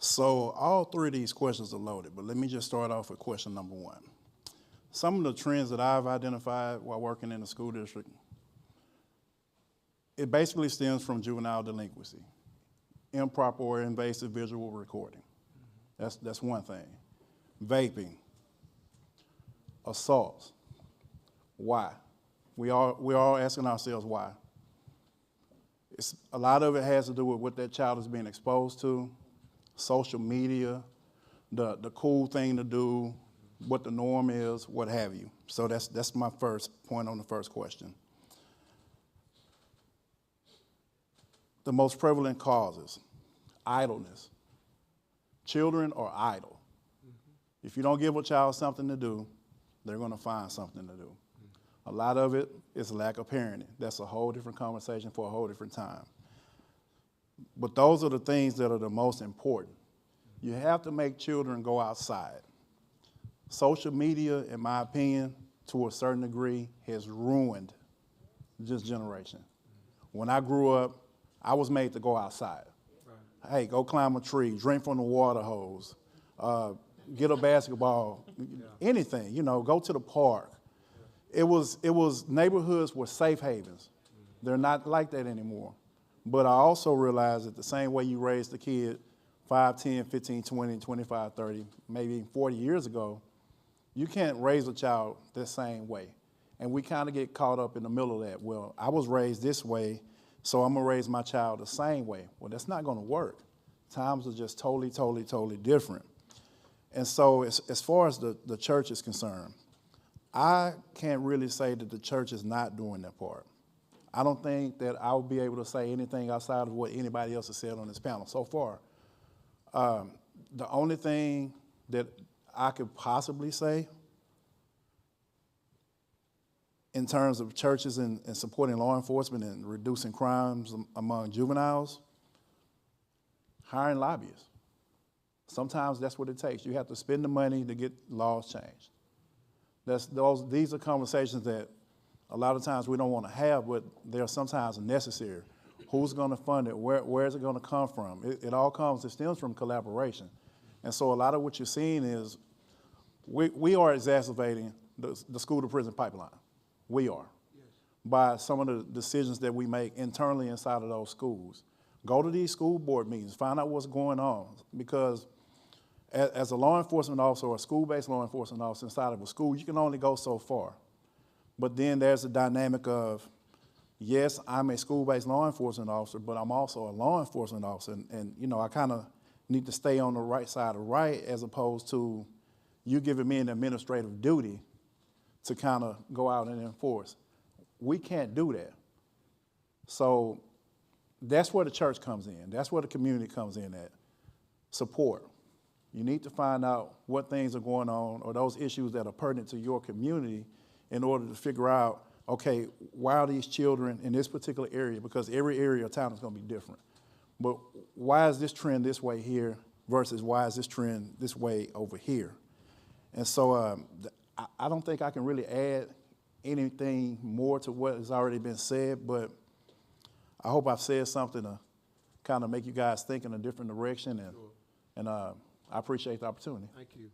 So all three of these questions are loaded, but let me just start off with question number one. Some of the trends that I've identified while working in the school district, it basically stems from juvenile delinquency, improper or invasive visual recording. That's one thing. Vaping, assaults. Why? We're all asking ourselves why. A lot of it has to do with what that child is being exposed to, social media, the cool thing to do, what the norm is, what have you. So that's my first point on the first question. The most prevalent causes, idleness. Children are idle. If you don't give a child something to do, they're going to find something to do. A lot of it is lack of parenting. That's a whole different conversation for a whole different time. But those are the things that are the most important. You have to make children go outside. Social media, in my opinion, to a certain degree, has ruined this generation. When I grew up, I was made to go outside. Right. Hey, go climb a tree, drink from the water hose, get a basketball, anything, go to the park. It was neighborhoods were safe havens. They're not like that anymore. But I also realized that the same way you raised a kid 5, 10, 15, 20, 25, 30, maybe 40 years ago, you can't raise a child the same way. And we kind of get caught up in the middle of that. Well, I was raised this way, so I'm going to raise my child the same way. Well, that's not going to work. Times are just totally different. And so as far as the church is concerned, I can't really say that the church is not doing their part. I don't think that I'll be able to say anything outside of what anybody else has said on this panel so far. The only thing that I could possibly say in terms of churches and supporting law enforcement and reducing crimes among juveniles, hiring lobbyists. Sometimes that's what it takes. You have to spend the money to get laws changed. These are conversations that a lot of times we don't want to have, but they're sometimes necessary. Who's going to fund it? Where is it going to come from? It stems from collaboration. And so a lot of what you're seeing is we are exacerbating the school-to-prison pipeline. We are. Yes. By some of the decisions that we make internally inside of those schools. Go to these school board meetings, find out what's going on, because as a law enforcement officer or a school-based law enforcement officer inside of a school, you can only go so far. But then there's the dynamic of, yes, I'm a school-based law enforcement officer, but I'm also a law enforcement officer. And I kind of need to stay on the right side of right as opposed to you giving me an administrative duty to kind of go out and enforce. We can't do that. So that's where the church comes in. That's where the community comes in at. Support. You need to find out what things are going on or those issues that are pertinent to your community in order to figure out, okay, why are these children in this particular area? Because every area of town is going to be different. But why is this trend this way here versus why is this trend this way over here? And so I don't think I can really add anything more to what has already been said, but I hope I've said something to kind of make you guys think in a different direction, and I appreciate the opportunity. Thank you.